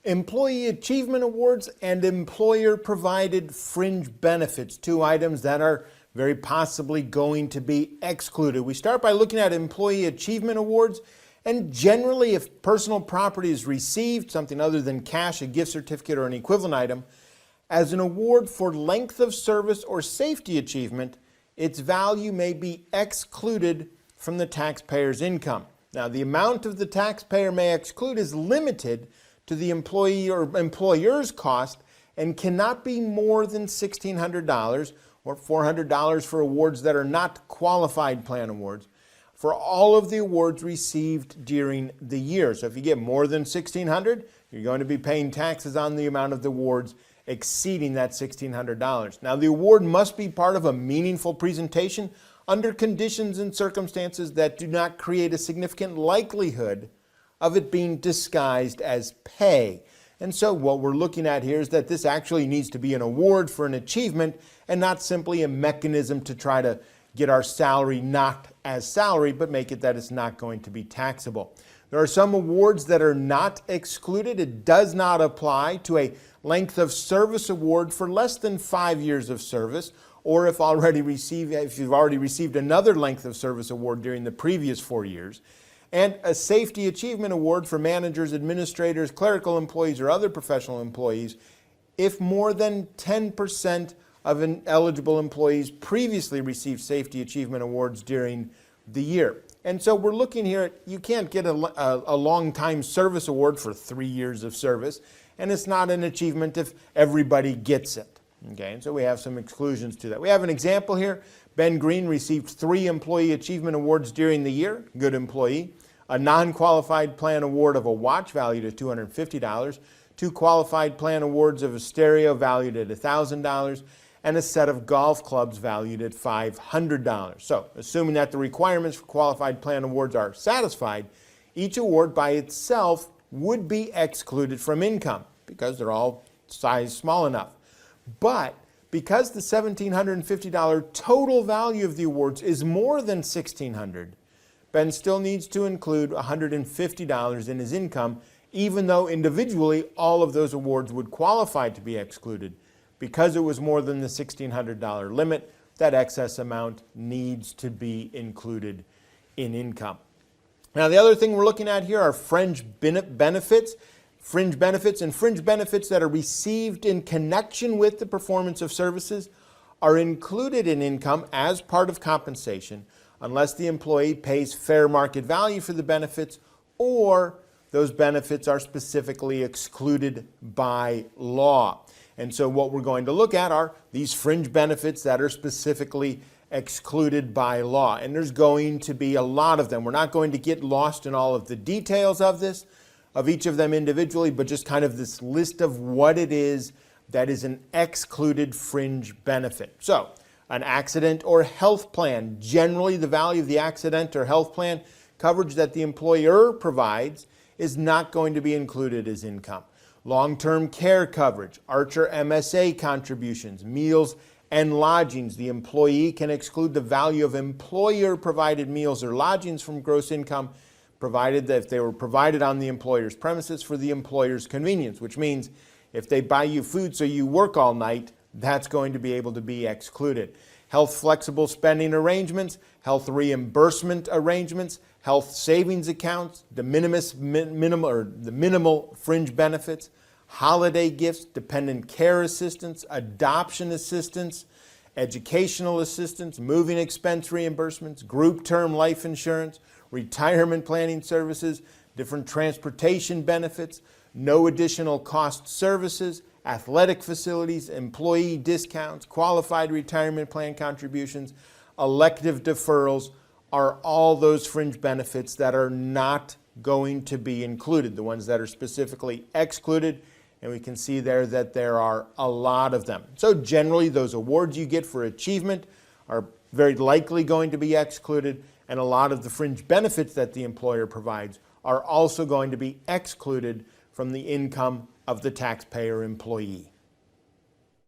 Employee Achievement Awards and employer-provided fringe benefits, two items that are very possibly going to be excluded. We start by looking at Employee Achievement Awards, and generally if personal property is received, something other than cash, a gift certificate, or an equivalent item, as an award for length of service or safety achievement, its value may be excluded from the taxpayer's income. Now, the amount of the taxpayer may exclude is limited to the employee or employer's cost and cannot be more than $1,600 or $400 for awards that are not qualified plan awards for all of the awards received during the year. So if you get more than $1,600, you're going to be paying taxes on the amount of the awards exceeding that $1,600. Now, the award must be part of a meaningful presentation under conditions and circumstances that do not create a significant likelihood of it being disguised as pay. And so what we're looking at here is that this actually needs to be an award for an achievement and not simply a mechanism to try to get our salary not as salary, but make it that it's not going to be taxable. There are some awards that are not excluded. It does not apply to a length of service award for less than 5 years of service, or if you've already received another length of service award during the previous 4 years, and a safety achievement award for managers, administrators, clerical employees, or other professional employees if more than 10% of an eligible employees previously received safety achievement awards during the year. And so we're looking here at, you can't get a long time service award for 3 years of service, and it's not an achievement if everybody gets it. Okay, and so we have some exclusions to that. We have an example here. Ben Green received 3 Employee Achievement Awards during the year, good employee, a non-qualified plan award of a watch valued at $250, 2 qualified plan awards of a stereo valued at $1,000, and a set of golf clubs valued at $500. So, assuming that the requirements for qualified plan awards are satisfied, each award by itself would be excluded from income because they're all sized small enough. But because the $1,750 total value of the awards is more than $1,600, Ben still needs to include $150 in his income, even though individually all of those awards would qualify to be excluded. Because it was more than the $1,600 limit, that excess amount needs to be included in income. Now, the other thing we're looking at here are fringe benefits. Fringe benefits and fringe benefits that are received in connection with the performance of services are included in income as part of compensation unless the employee pays fair market value for the benefits or those benefits are specifically excluded by law. And so what we're going to look at are these fringe benefits that are specifically excluded by law. And there's going to be a lot of them. We're not going to get lost in all of the details of this, of each of them individually, but just kind of this list of what it is that is an excluded fringe benefit. So, an accident or health plan. Generally, the value of the accident or health plan coverage that the employer provides is not going to be included as income. Long-term care coverage, Archer MSA contributions, meals and lodgings. The employee can exclude the value of employer-provided meals or lodgings from gross income, provided that if they were provided on the employer's premises for the employer's convenience, which means if they buy you food so you work all night, that's going to be able to be excluded. Health flexible spending arrangements, health reimbursement arrangements, health savings accounts, the minimal fringe benefits, holiday gifts, dependent care assistance, adoption assistance, educational assistance, moving expense reimbursements, group term life insurance, retirement planning services, different transportation benefits, no additional cost services, athletic facilities, employee discounts, qualified retirement plan contributions, elective deferrals are all those fringe benefits that are not going to be included, the ones that are specifically excluded, and we can see there that there are a lot of them. So generally those awards you get for achievement are very likely going to be excluded, and a lot of the fringe benefits that the employer provides are also going to be excluded from the income of the taxpayer employee.